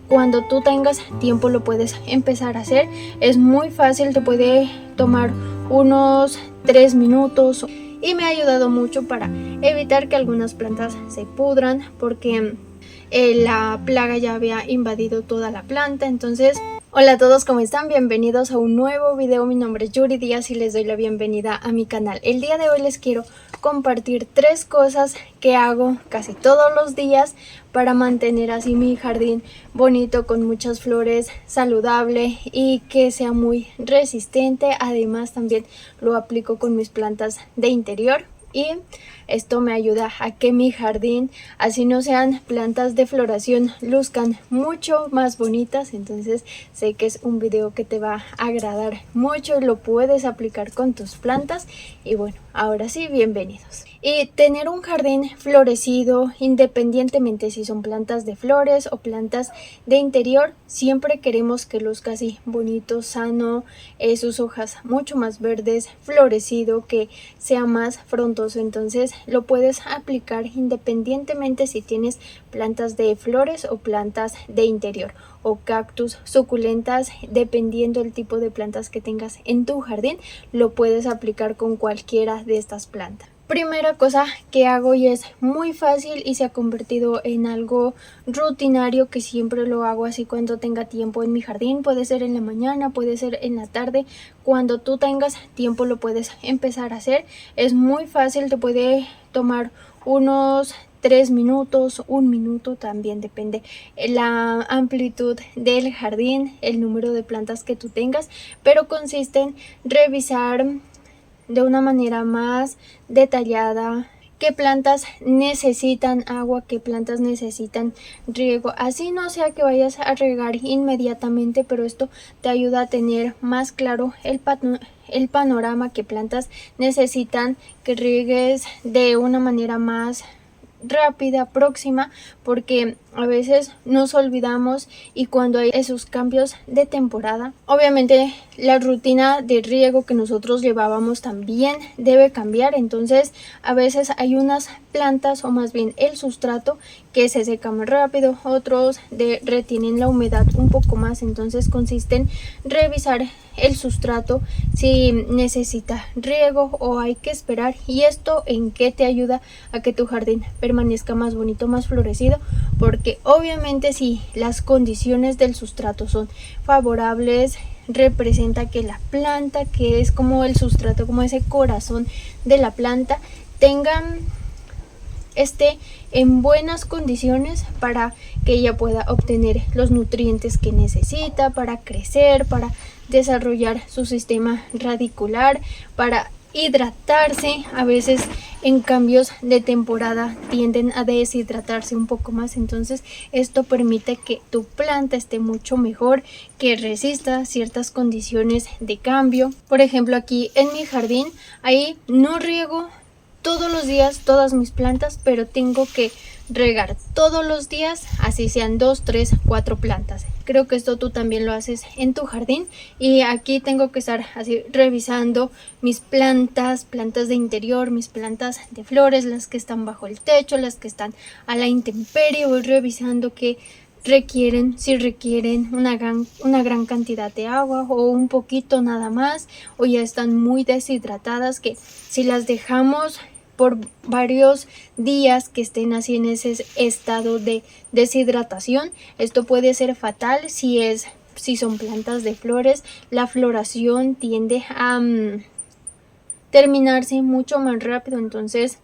cuando tú tengas tiempo lo puedes empezar a hacer. Es muy fácil, te puede tomar unos 3 minutos y me ha ayudado mucho para evitar que algunas plantas se pudran porque la plaga ya había invadido toda la planta. Entonces, hola a todos, ¿cómo están? Bienvenidos a un nuevo video. Mi nombre es Yuri Díaz y les doy la bienvenida a mi canal. El día de hoy les quiero compartir 3 cosas que hago casi todos los días para mantener así mi jardín bonito, con muchas flores, saludable y que sea muy resistente. Además, también lo aplico con mis plantas de interior. Y esto me ayuda a que mi jardín, así no sean plantas de floración, luzcan mucho más bonitas. Entonces sé que es un video que te va a agradar mucho y lo puedes aplicar con tus plantas. Y bueno, ahora sí, bienvenidos. Y tener un jardín florecido, independientemente si son plantas de flores o plantas de interior, siempre queremos que luzca así bonito, sano, sus hojas mucho más verdes, florecido, que sea más frondoso. Entonces lo puedes aplicar independientemente si tienes plantas de flores o plantas de interior, o cactus, suculentas, dependiendo del tipo de plantas que tengas en tu jardín, lo puedes aplicar con cualquiera de estas plantas. Primera cosa que hago, y es muy fácil y se ha convertido en algo rutinario, que siempre lo hago así cuando tenga tiempo en mi jardín. Puede ser en la mañana, puede ser en la tarde, cuando tú tengas tiempo lo puedes empezar a hacer. Es muy fácil, te puede tomar unos 3 minutos, 1 minuto, también depende la amplitud del jardín, el número de plantas que tú tengas, pero consiste en revisar de una manera más detallada qué plantas necesitan agua, qué plantas necesitan riego. Así no sea que vayas a regar inmediatamente, pero esto te ayuda a tener más claro el panorama, qué plantas necesitan que riegues de una manera más rápida, próxima, porque a veces nos olvidamos. Y cuando hay esos cambios de temporada, obviamente la rutina de riego que nosotros llevábamos también debe cambiar. Entonces a veces hay unas plantas, o más bien el sustrato, que se seca más rápido, otros retienen la humedad un poco más. Entonces consiste en revisar el sustrato, si necesita riego o hay que esperar. Y esto en qué te ayuda a que tu jardín permanezca más bonito, más florecido, porque obviamente si las condiciones del sustrato son favorables, representa que la planta, que es como el sustrato, como ese corazón de la planta, esté en buenas condiciones para que ella pueda obtener los nutrientes que necesita para crecer, para desarrollar su sistema radicular, para hidratarse. A veces en cambios de temporada tienden a deshidratarse un poco más. Entonces esto permite que tu planta esté mucho mejor, que resista ciertas condiciones de cambio. Por ejemplo, aquí en mi jardín, ahí no riego todos los días todas mis plantas, pero tengo que regar todos los días, así sean 2, 3, 4 plantas. Creo que esto tú también lo haces en tu jardín. Y aquí tengo que estar así revisando mis plantas de interior, mis plantas de flores, las que están bajo el techo, las que están a la intemperie. Voy revisando que si requieren una gran cantidad de agua, o un poquito nada más, o ya están muy deshidratadas, que si las dejamos por varios días que estén así en ese estado de deshidratación, esto puede ser fatal. Si son plantas de flores, la floración tiende a terminarse mucho más rápido. Entonces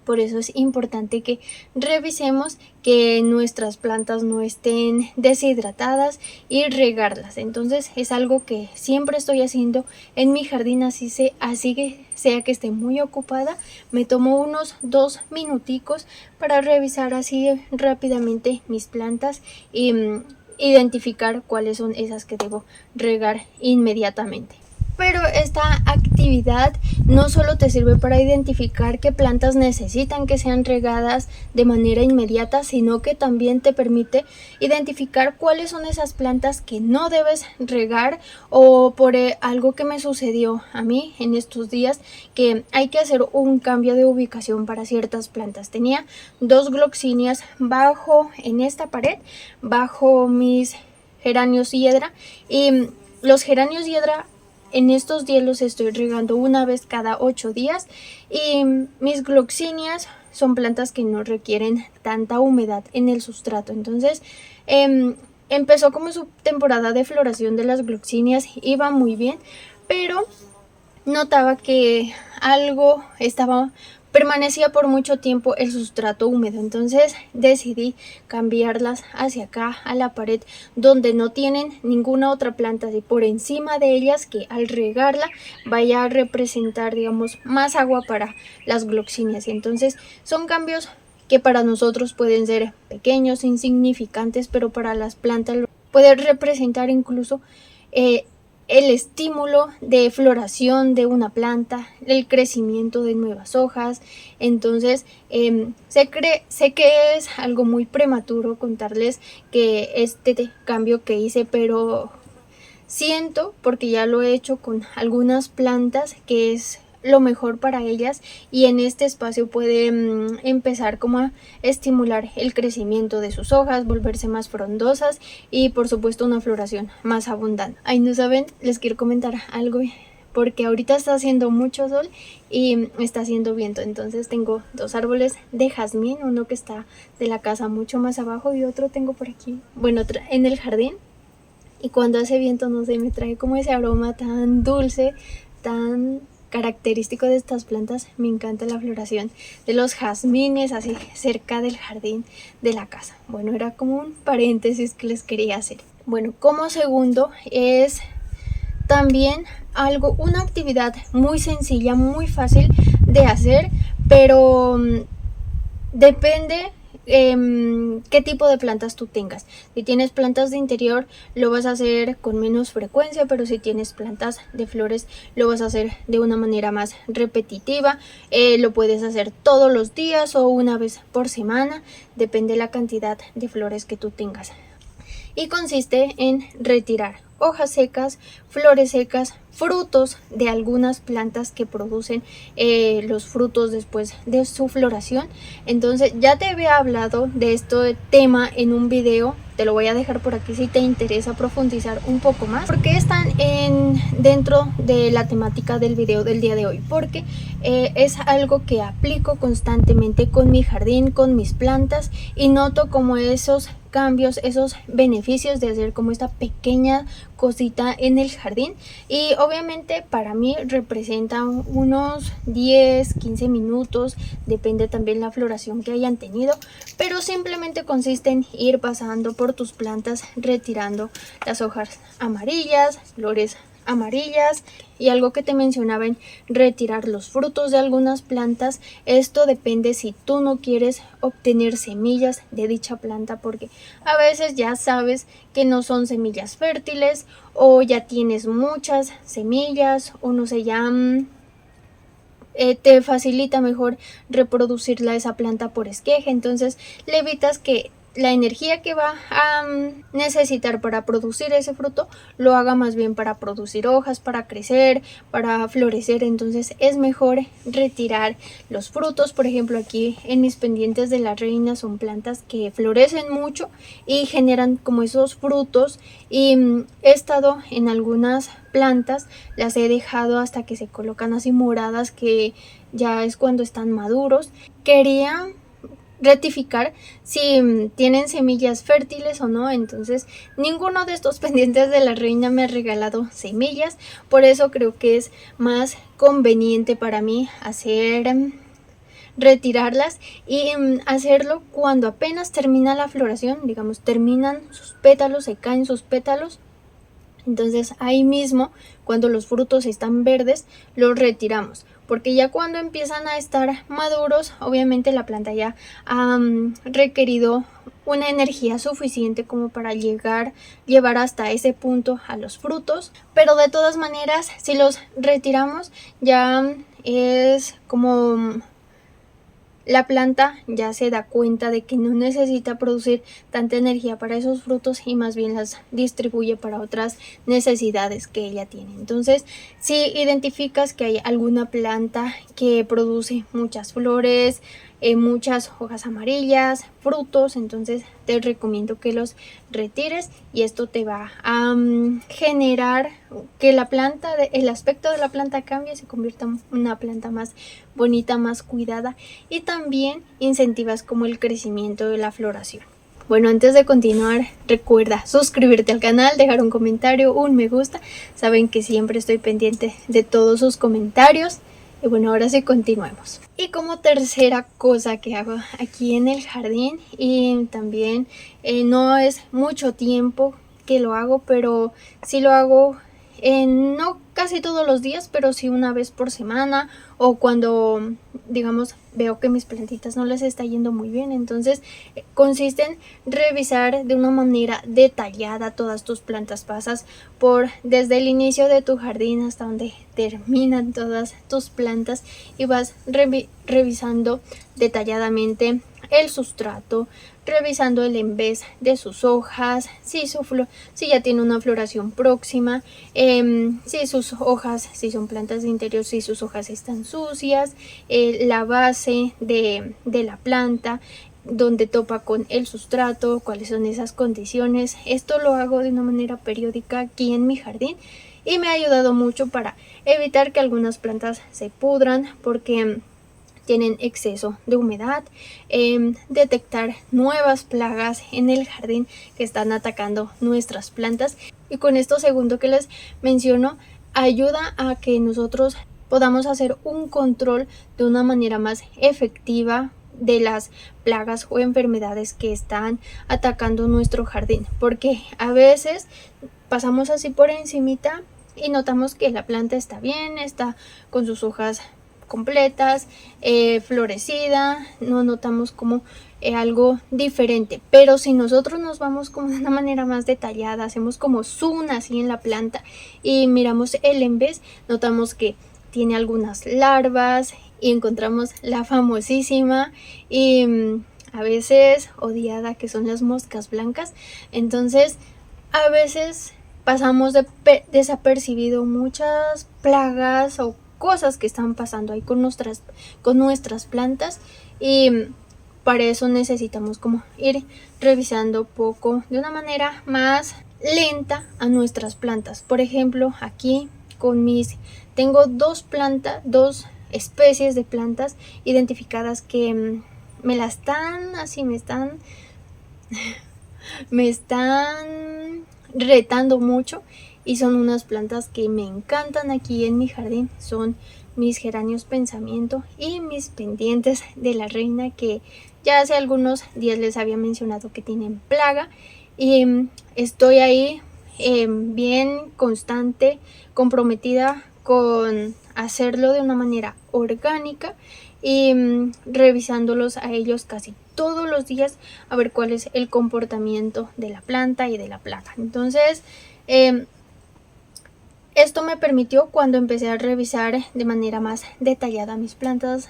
por eso es importante que revisemos que nuestras plantas no estén deshidratadas y regarlas. Entonces es algo que siempre estoy haciendo en mi jardín, así que sea que esté muy ocupada, me tomo unos 2 minuticos para revisar así rápidamente mis plantas y identificar cuáles son esas que debo regar inmediatamente. Pero esta actividad no solo te sirve para identificar qué plantas necesitan que sean regadas de manera inmediata, sino que también te permite identificar cuáles son esas plantas que no debes regar, o por algo que me sucedió a mí en estos días, que hay que hacer un cambio de ubicación para ciertas plantas. Tenía 2 gloxinias en esta pared, bajo mis geranios hiedra, y los geranios hiedra en estos días los estoy regando una vez cada 8 días, y mis gloxinias son plantas que no requieren tanta humedad en el sustrato. Entonces empezó como su temporada de floración de las gloxinias, iba muy bien, pero notaba que algo permanecía por mucho tiempo el sustrato húmedo. Entonces decidí cambiarlas hacia acá, a la pared donde no tienen ninguna otra planta y por encima de ellas, que al regarla vaya a representar, digamos, más agua para las gloxinias. Y entonces son cambios que para nosotros pueden ser pequeños, insignificantes, pero para las plantas puede representar incluso el estímulo de floración de una planta, el crecimiento de nuevas hojas. Entonces sé que es algo muy prematuro contarles que este cambio que hice, pero siento, porque ya lo he hecho con algunas plantas, que es lo mejor para ellas, y en este espacio puede empezar como a estimular el crecimiento de sus hojas, volverse más frondosas y por supuesto una floración más abundante. Ay, no saben, les quiero comentar algo, porque ahorita está haciendo mucho sol y está haciendo viento. Entonces tengo 2 árboles de jazmín, uno que está de la casa mucho más abajo y otro tengo por aquí, bueno, en el jardín. Y cuando hace viento, no sé, me trae como ese aroma tan dulce, tan característico de estas plantas. Me encanta la floración de los jazmines así cerca del jardín de la casa. Bueno, era como un paréntesis que les quería hacer. Bueno, como segundo es también una actividad muy sencilla, muy fácil de hacer, pero depende qué tipo de plantas tú tengas. Si tienes plantas de interior, lo vas a hacer con menos frecuencia, pero si tienes plantas de flores, lo vas a hacer de una manera más repetitiva. Lo puedes hacer todos los días o una vez por semana, depende de la cantidad de flores que tú tengas. Y consiste en retirar hojas secas, flores secas, frutos de algunas plantas que producen los frutos después de su floración. Entonces ya te había hablado de este tema en un video, te lo voy a dejar por aquí si te interesa profundizar un poco más, porque están dentro de la temática del video del día de hoy, porque es algo que aplico constantemente con mi jardín, con mis plantas, y noto como esos cambios, esos beneficios de hacer como esta pequeña cosita en el jardín. Y obviamente para mí representa unos 10-15 minutos, depende también la floración que hayan tenido, pero simplemente consiste en ir pasando por tus plantas, retirando las hojas amarillas, flores amarillas, y algo que te mencionaba en retirar los frutos de algunas plantas. Esto depende si tú no quieres obtener semillas de dicha planta, porque a veces ya sabes que no son semillas fértiles, o ya tienes muchas semillas, o no sé, ya te facilita mejor reproducirla esa planta por esqueje. Entonces le evitas que la energía que va a necesitar para producir ese fruto lo haga más bien para producir hojas, para crecer, para florecer. Entonces es mejor retirar los frutos. Por ejemplo, aquí en mis pendientes de la reina son plantas que florecen mucho y generan como esos frutos, y he estado en algunas plantas, las he dejado hasta que se colocan así moradas, que ya es cuando están maduros. Quería rectificar si tienen semillas fértiles o no. Entonces ninguno de estos pendientes de la reina me ha regalado semillas, por eso creo que es más conveniente para mí retirarlas y hacerlo cuando apenas termina la floración. Digamos, terminan sus pétalos, se caen sus pétalos. Entonces ahí mismo, cuando los frutos están verdes, los retiramos, porque ya cuando empiezan a estar maduros, obviamente la planta ya ha requerido una energía suficiente como para llevar hasta ese punto a los frutos, pero de todas maneras si los retiramos ya es como la planta ya se da cuenta de que no necesita producir tanta energía para esos frutos y más bien las distribuye para otras necesidades que ella tiene. Entonces, si identificas que hay alguna planta que produce muchas flores, muchas hojas amarillas, frutos, entonces te recomiendo que los retires y esto te va a generar que la planta, el aspecto de la planta cambie, se convierta en una planta más bonita, más cuidada y también incentivas como el crecimiento de la floración. Bueno, antes de continuar, recuerda suscribirte al canal, dejar un comentario, un me gusta. Saben que siempre estoy pendiente de todos sus comentarios. Y bueno, ahora sí continuemos. Y como tercera cosa que hago aquí en el jardín, y también no es mucho tiempo que lo hago, pero sí lo hago no casi todos los días, pero sí una vez por semana o cuando, digamos, veo que mis plantitas no les está yendo muy bien. Entonces consiste en revisar de una manera detallada todas tus plantas. Pasas desde el inicio de tu jardín hasta donde terminan todas tus plantas y vas revisando detalladamente el sustrato, revisando el envés de sus hojas, si ya tiene una floración próxima, si sus hojas, si son plantas de interior, si sus hojas están sucias, la base de la planta, donde topa con el sustrato, cuáles son esas condiciones. Esto lo hago de una manera periódica aquí en mi jardín y me ha ayudado mucho para evitar que algunas plantas se pudran porque tienen exceso de humedad, detectar nuevas plagas en el jardín que están atacando nuestras plantas. Y con esto segundo que les menciono, ayuda a que nosotros podamos hacer un control de una manera más efectiva de las plagas o enfermedades que están atacando nuestro jardín, porque a veces pasamos así por encimita y notamos que la planta está bien, está con sus hojas completas, florecida, no notamos como algo diferente, pero si nosotros nos vamos como de una manera más detallada, hacemos como zoom así en la planta y miramos el envés, notamos que tiene algunas larvas y encontramos la famosísima y a veces odiada que son las moscas blancas. Entonces a veces pasamos desapercibido muchas plagas o cosas que están pasando ahí con nuestras plantas y para eso necesitamos como ir revisando poco de una manera más lenta a nuestras plantas. Por ejemplo, aquí tengo dos especies de plantas identificadas que me están retando mucho y son unas plantas que me encantan aquí en mi jardín. Son mis geranios pensamiento y mis pendientes de la reina, que ya hace algunos días les había mencionado que tienen plaga y estoy ahí bien constante, comprometida con hacerlo de una manera orgánica y revisándolos a ellos casi todos los días a ver cuál es el comportamiento de la planta y de la plaga. Entonces esto me permitió, cuando empecé a revisar de manera más detallada mis plantas,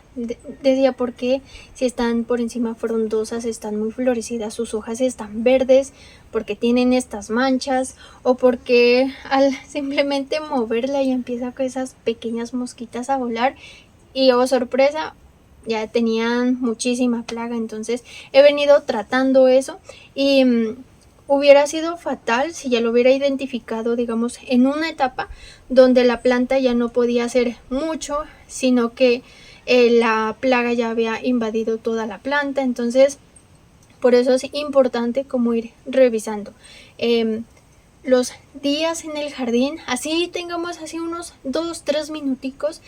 decía por qué si están por encima frondosas, están muy florecidas, sus hojas están verdes, porque tienen estas manchas, o porque al simplemente moverla y empieza con esas pequeñas mosquitas a volar y oh sorpresa, ya tenían muchísima plaga. Entonces he venido tratando eso y hubiera sido fatal si ya lo hubiera identificado, digamos, en una etapa donde la planta ya no podía hacer mucho, sino que la plaga ya había invadido toda la planta. Entonces, por eso es importante como ir revisando los días en el jardín, así tengamos así unos 2-3 minuticos,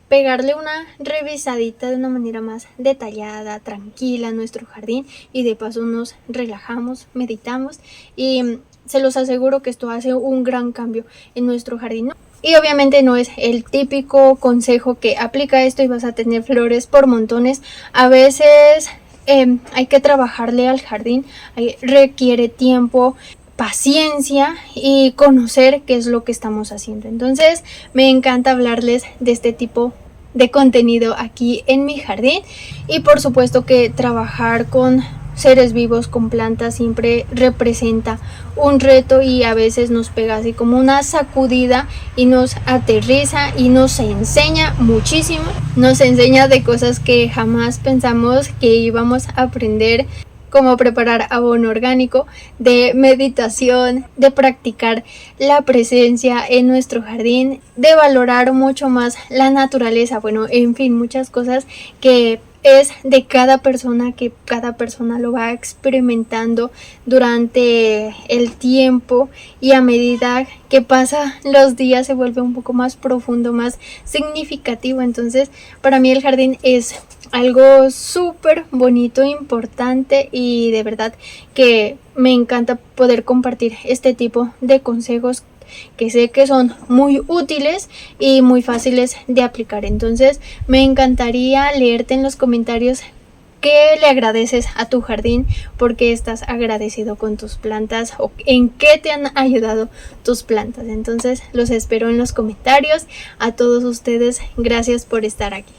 pegarle una revisadita de una manera más detallada, tranquila a nuestro jardín y de paso nos relajamos, meditamos y se los aseguro que esto hace un gran cambio en nuestro jardín, ¿no? Y obviamente no es el típico consejo que aplica esto y vas a tener flores por montones. A veces hay que trabajarle al jardín, requiere tiempo, paciencia y conocer qué es lo que estamos haciendo. Entonces me encanta hablarles de este tipo de contenido aquí en mi jardín, y por supuesto que trabajar con seres vivos, con plantas, siempre representa un reto y a veces nos pega así como una sacudida y nos aterriza y nos enseña muchísimo, nos enseña de cosas que jamás pensamos que íbamos a aprender, como preparar abono orgánico, de meditación, de practicar la presencia en nuestro jardín, de valorar mucho más la naturaleza, bueno, en fin, muchas cosas que es de cada persona, que cada persona lo va experimentando durante el tiempo, y a medida que pasan los días se vuelve un poco más profundo, más significativo. Entonces para mí el jardín es algo súper bonito, importante, y de verdad que me encanta poder compartir este tipo de consejos que sé que son muy útiles y muy fáciles de aplicar. Entonces me encantaría leerte en los comentarios qué le agradeces a tu jardín, por qué estás agradecido con tus plantas o en qué te han ayudado tus plantas. Entonces los espero en los comentarios. A todos ustedes, gracias por estar aquí.